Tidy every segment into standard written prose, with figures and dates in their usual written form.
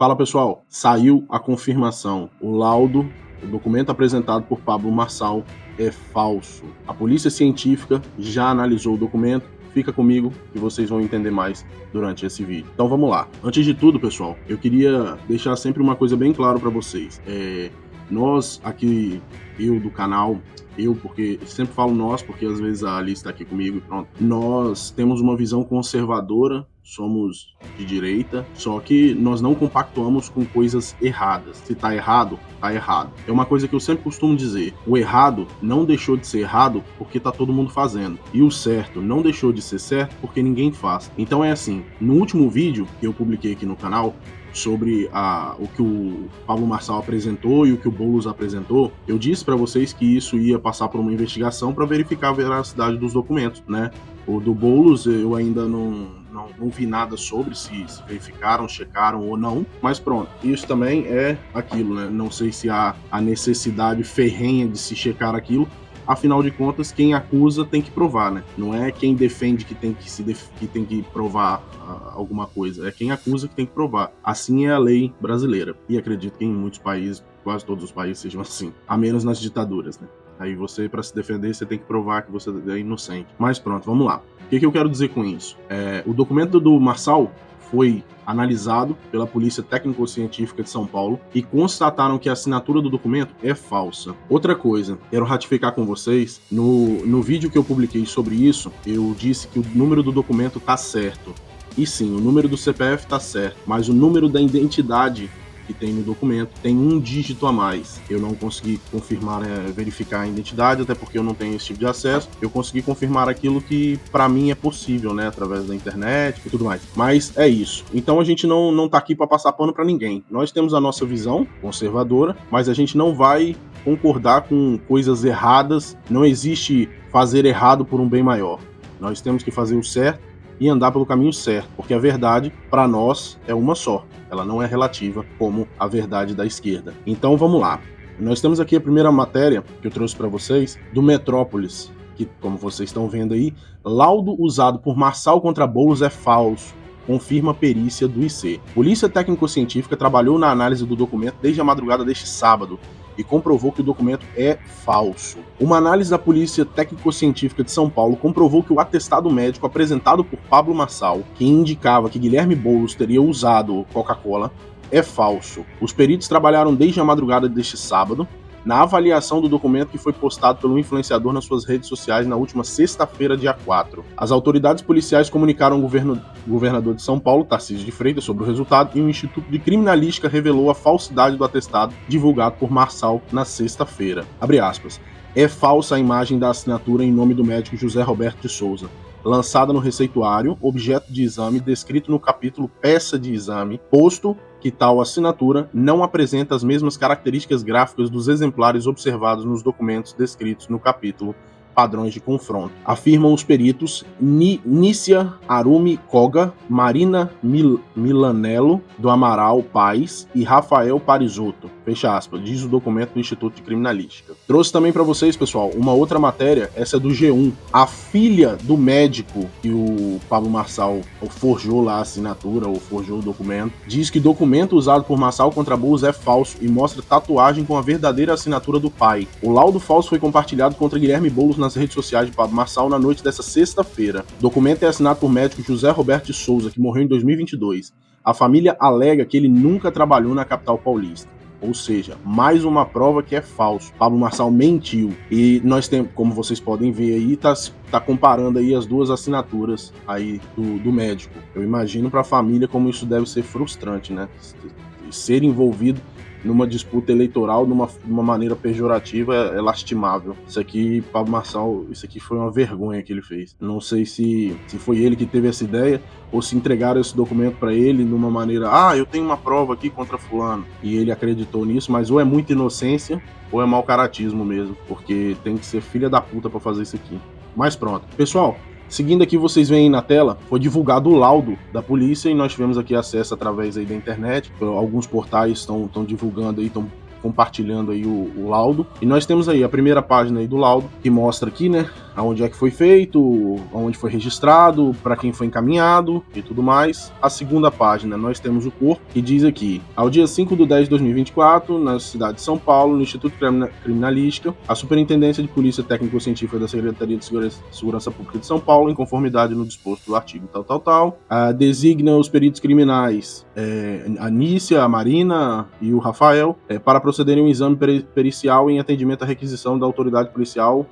Fala pessoal, saiu a confirmação. O laudo, o documento apresentado por Pablo Marçal é falso. A polícia científica já analisou o documento. Fica comigo que vocês vão entender mais durante esse vídeo. Então vamos lá. Antes de tudo, pessoal, eu queria deixar sempre uma coisa bem clara para vocês. Nós aqui, eu do canal, porque sempre falo nós, porque às vezes a Alice está aqui comigo e pronto. Nós temos uma visão conservadora, somos de direita, só que nós não compactuamos com coisas erradas. Se tá errado, tá errado. É uma coisa que eu sempre costumo dizer: o errado não deixou de ser errado porque tá todo mundo fazendo. E o certo não deixou de ser certo porque ninguém faz. Então é assim, no último vídeo que eu publiquei aqui no canal, sobre o que o Pablo Marçal apresentou e o que o Boulos apresentou, eu disse para vocês que isso ia passar por uma investigação para verificar a veracidade dos documentos, né? O do Boulos eu ainda não vi nada sobre se verificaram, checaram ou não, mas pronto, isso também é aquilo, né? Não sei se há a necessidade ferrenha de se checar aquilo. Afinal de contas, quem acusa tem que provar, né? Não é quem defende que tem que provar alguma coisa, é quem acusa que tem que provar. Assim é a lei brasileira. E acredito que em muitos países, quase todos os países sejam assim, a menos nas ditaduras, né? Aí você, para se defender, você tem que provar que você é inocente. Mas pronto, vamos lá. O que eu quero dizer com isso? O documento do Marçal foi analisado pela Polícia Técnico-Científica de São Paulo e constataram que a assinatura do documento é falsa. Outra coisa, quero ratificar com vocês, no vídeo que eu publiquei sobre isso, eu disse que o número do documento tá certo. E sim, o número do CPF tá certo, mas o número da identidade que tem no documento tem um dígito a mais. Eu não consegui confirmar, verificar a identidade, até porque eu não tenho esse tipo de acesso. Eu consegui confirmar aquilo que para mim é possível, né, através da internet e tudo mais. Mas é isso. Então a gente não tá aqui para passar pano para ninguém. Nós temos a nossa visão conservadora, mas a gente não vai concordar com coisas erradas. Não existe fazer errado por um bem maior. Nós temos que fazer o certo e andar pelo caminho certo, porque a verdade, para nós, é uma só. Ela não é relativa como a verdade da esquerda. Então vamos lá. Nós temos aqui a primeira matéria que eu trouxe para vocês, do Metrópolis, que, como vocês estão vendo aí, laudo usado por Marçal contra Boulos é falso, confirma a perícia do IC. Polícia Técnico-Científica trabalhou na análise do documento desde a madrugada deste sábado e comprovou que o documento é falso. Uma análise da Polícia Técnico-Científica de São Paulo comprovou que o atestado médico apresentado por Pablo Marçal, que indicava que Guilherme Boulos teria usado Coca-Cola, é falso. Os peritos trabalharam desde a madrugada deste sábado na avaliação do documento que foi postado pelo influenciador nas suas redes sociais na última sexta-feira, dia 4. As autoridades policiais comunicaram ao governador de São Paulo, Tarcísio de Freitas, sobre o resultado, e o Instituto de Criminalística revelou a falsidade do atestado divulgado por Marçal na sexta-feira. Abre aspas. É falsa a imagem da assinatura em nome do médico José Roberto de Souza, lançada no receituário, objeto de exame descrito no capítulo Peça de Exame, posto que tal assinatura não apresenta as mesmas características gráficas dos exemplares observados nos documentos descritos no capítulo Padrões de Confronto. Afirmam os peritos Nícia Arumi Koga, Marina Milanello do Amaral Paes e Rafael Parisotto. Fecha aspas, diz o documento do Instituto de Criminalística. Trouxe também para vocês, pessoal, uma outra matéria, essa é do G1. A filha do médico que o Pablo Marçal forjou lá a assinatura, ou forjou o documento, diz que documento usado por Marçal contra Boulos é falso e mostra tatuagem com a verdadeira assinatura do pai. O laudo falso foi compartilhado contra Guilherme Boulos nas redes sociais de Pablo Marçal na noite dessa sexta-feira. O documento é assinado por médico José Roberto de Souza, que morreu em 2022. A família alega que ele nunca trabalhou na capital paulista. Ou seja, mais uma prova que é falso. Pablo Marçal mentiu. E nós temos, como vocês podem ver aí, tá comparando aí as duas assinaturas aí do médico. Eu imagino para a família como isso deve ser frustrante, né? Ser envolvido numa disputa eleitoral de uma maneira pejorativa é lastimável. Isso aqui, Pablo Marçal, isso aqui foi uma vergonha que ele fez. Não sei se foi ele que teve essa ideia ou se entregaram esse documento para ele de uma maneira, eu tenho uma prova aqui contra fulano, e ele acreditou nisso, mas ou é muita inocência ou é mau caratismo mesmo, porque tem que ser filha da puta para fazer isso aqui. Mas pronto. Pessoal, seguindo aqui, vocês veem aí na tela, foi divulgado o laudo da polícia e nós tivemos aqui acesso através aí da internet. Alguns portais estão divulgando aí, estão compartilhando aí o laudo. E nós temos aí a primeira página aí do laudo, que mostra aqui, né, aonde é que foi feito, aonde foi registrado, para quem foi encaminhado e tudo mais. A segunda página, nós temos o corpo, que diz aqui: ao dia 5/10 de 2024, na cidade de São Paulo, no Instituto Criminalística, a Superintendência de Polícia Técnico-Científica da Secretaria de Segurança Pública de São Paulo, em conformidade no disposto do artigo designa os peritos criminais, a Nícia, a Marina e o Rafael, para procederem a um exame pericial em atendimento à requisição da autoridade policial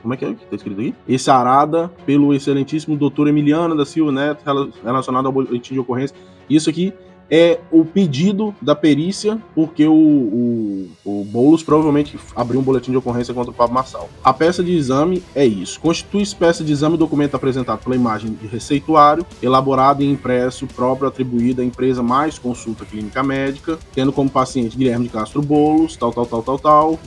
como é que tá escrito aqui? Exarada pelo excelentíssimo doutor Emiliano da Silva Neto, relacionado ao boletim de ocorrência. Isso aqui é o pedido da perícia, porque o Boulos provavelmente abriu um boletim de ocorrência contra o Pablo Marçal. A peça de exame é isso: constitui-se peça de exame o documento apresentado pela imagem de receituário, elaborado e impresso, próprio atribuído à empresa mais consulta clínica médica, tendo como paciente Guilherme de Castro Boulos,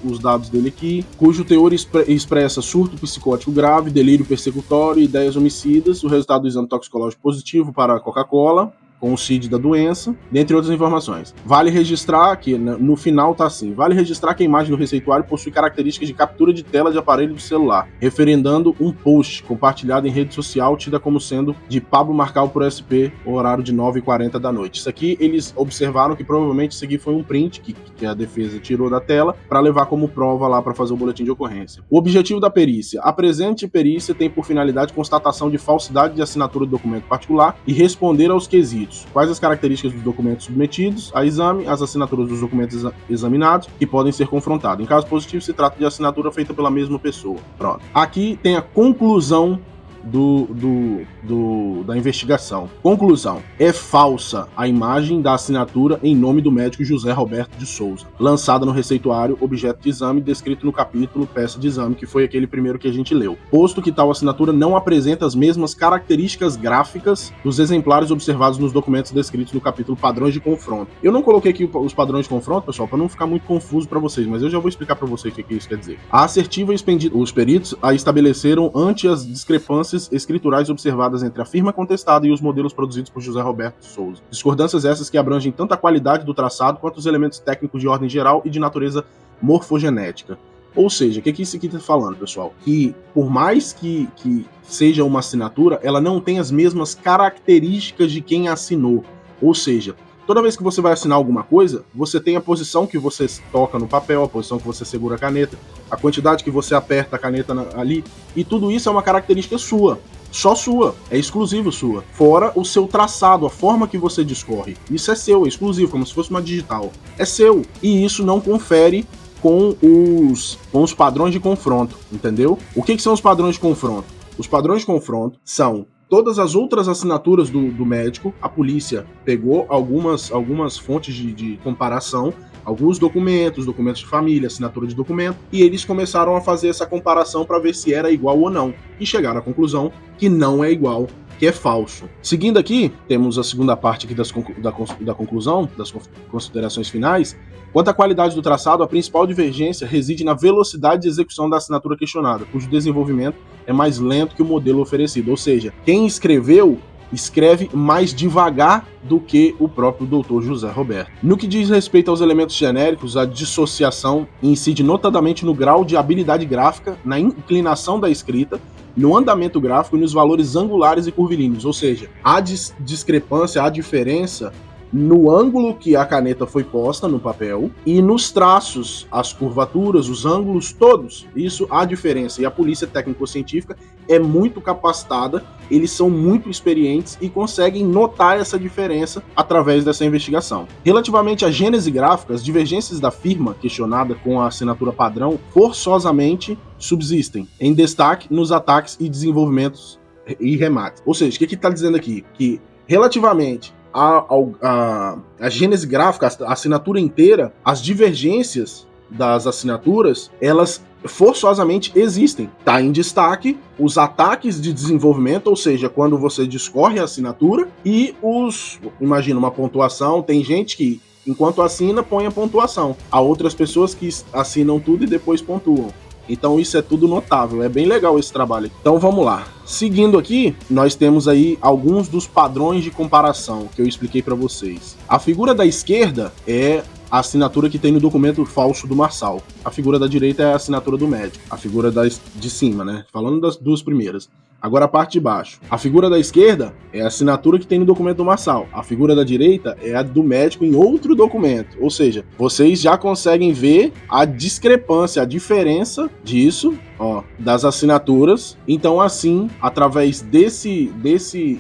os dados dele aqui, cujo teor expressa surto psicótico grave, delírio persecutório e ideias homicidas, o resultado do exame toxicológico positivo para a Coca-Cola, com o CID da doença, dentre outras informações. Vale registrar que, no final tá assim: vale registrar que a imagem do receituário possui características de captura de tela de aparelho de celular, referendando um post compartilhado em rede social, tida como sendo de Pablo Marçal por SP, o horário de 9h40 da noite. Isso aqui, eles observaram que provavelmente isso aqui foi um print que a defesa tirou da tela para levar como prova lá para fazer o boletim de ocorrência. O objetivo da perícia: a presente perícia tem por finalidade constatação de falsidade de assinatura do documento particular e responder aos quesitos: quais as características dos documentos submetidos a exame, as assinaturas dos documentos examinados, que podem ser confrontados. Em caso positivo, se trata de assinatura feita pela mesma pessoa. Pronto. Aqui tem a conclusão da investigação. Conclusão: é falsa a imagem da assinatura em nome do médico José Roberto de Souza, lançada no receituário objeto de exame descrito no capítulo peça de exame, que foi aquele primeiro que a gente leu, posto que tal assinatura não apresenta as mesmas características gráficas dos exemplares observados nos documentos descritos no capítulo padrões de confronto. Eu não coloquei aqui os padrões de confronto, pessoal, para não ficar muito confuso para vocês, mas eu já vou explicar para vocês o que isso quer dizer. A assertiva expendida, os peritos a estabeleceram ante as discrepâncias escriturais observadas entre a firma contestada e os modelos produzidos por José Roberto de Souza. Discordâncias essas que abrangem tanto a qualidade do traçado quanto os elementos técnicos de ordem geral e de natureza morfogenética. Ou seja, o que isso aqui está falando, pessoal? Que por mais que seja uma assinatura, ela não tem as mesmas características de quem assinou. Ou seja, toda vez que você vai assinar alguma coisa, você tem a posição que você toca no papel, a posição que você segura a caneta, a quantidade que você aperta a caneta ali, e tudo isso é uma característica sua. Só sua, é exclusivo sua. Fora o seu traçado, a forma que você discorre. Isso é seu, é exclusivo, como se fosse uma digital. É seu. E isso não confere com os padrões de confronto, entendeu? O que são os padrões de confronto? Os padrões de confronto são todas as outras assinaturas do médico. A polícia pegou algumas fontes de comparação, alguns documentos de família, assinatura de documento, e eles começaram a fazer essa comparação para ver se era igual ou não, e chegaram à conclusão que não é igual, que é falso. Seguindo aqui, temos a segunda parte aqui da conclusão, das considerações finais. Quanto à qualidade do traçado, a principal divergência reside na velocidade de execução da assinatura questionada, cujo desenvolvimento é mais lento que o modelo oferecido. Ou seja, quem escreve mais devagar do que o próprio doutor José Roberto. No que diz respeito aos elementos genéricos, a dissociação incide notadamente no grau de habilidade gráfica, na inclinação da escrita, no andamento gráfico e nos valores angulares e curvilíneos. Ou seja, há discrepância, há diferença no ângulo que a caneta foi posta no papel e nos traços, as curvaturas, os ângulos todos. Isso há diferença, e a polícia técnico-científica é muito capacitada, eles são muito experientes e conseguem notar essa diferença através dessa investigação. Relativamente à gênese gráfica, as divergências da firma questionada com a assinatura padrão forçosamente subsistem, em destaque nos ataques e desenvolvimentos e remates. Ou seja, o que está dizendo aqui? Que relativamente a gênese gráfica, a assinatura inteira, as divergências das assinaturas, elas forçosamente existem. Está em destaque os ataques de desenvolvimento, ou seja, quando você discorre a assinatura, e imagina uma pontuação, tem gente que, enquanto assina, põe a pontuação. Há outras pessoas que assinam tudo e depois pontuam. Então isso é tudo notável, é bem legal esse trabalho. Então vamos lá. Seguindo aqui, nós temos aí alguns dos padrões de comparação que eu expliquei para vocês. A figura da esquerda é a assinatura que tem no documento falso do Marçal. A figura da direita é a assinatura do médico, a figura de cima, né? Falando das duas primeiras. Agora a parte de baixo. A figura da esquerda é a assinatura que tem no documento do Marçal. A figura da direita é a do médico em outro documento. Ou seja, vocês já conseguem ver a discrepância, a diferença disso, ó, das assinaturas. Então, assim, através desse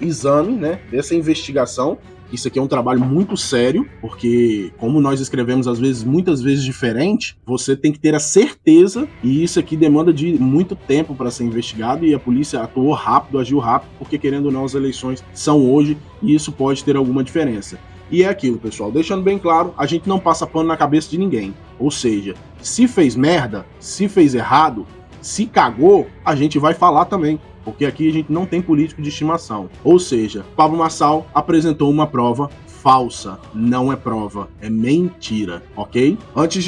exame, né, dessa investigação, isso aqui é um trabalho muito sério, porque como nós escrevemos muitas vezes diferente, você tem que ter a certeza, e isso aqui demanda de muito tempo para ser investigado, e a polícia atuou rápido, agiu rápido, porque querendo ou não as eleições são hoje, e isso pode ter alguma diferença. E é aquilo, pessoal, deixando bem claro, a gente não passa pano na cabeça de ninguém. Ou seja, se fez merda, se fez errado, se cagou, a gente vai falar também. Porque aqui a gente não tem político de estimação. Ou seja, Pablo Marçal apresentou uma prova falsa. Não é prova, é mentira, ok? Antes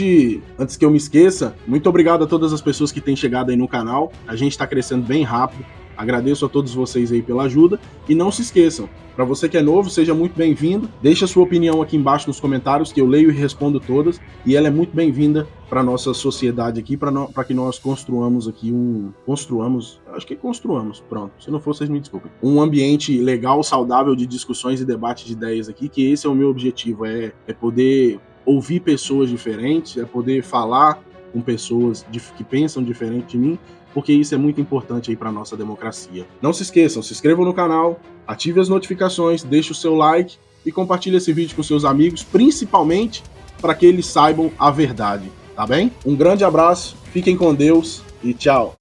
que eu me esqueça, muito obrigado a todas as pessoas que têm chegado aí no canal. A gente está crescendo bem rápido. Agradeço a todos vocês aí pela ajuda. E não se esqueçam, para você que é novo, seja muito bem-vindo. Deixe a sua opinião aqui embaixo nos comentários, que eu leio e respondo todas. E ela é muito bem-vinda para a nossa sociedade aqui, para que nós construamos aqui construamos, pronto. Se não for, vocês me desculpem. Um ambiente legal, saudável de discussões e debate de ideias aqui, que esse é o meu objetivo, é poder ouvir pessoas diferentes, é poder falar com pessoas que pensam diferente de mim, porque isso é muito importante aí para nossa democracia. Não se esqueçam, se inscrevam no canal, ative as notificações, deixe o seu like e compartilhe esse vídeo com seus amigos, principalmente para que eles saibam a verdade, tá bem? Um grande abraço, fiquem com Deus e tchau!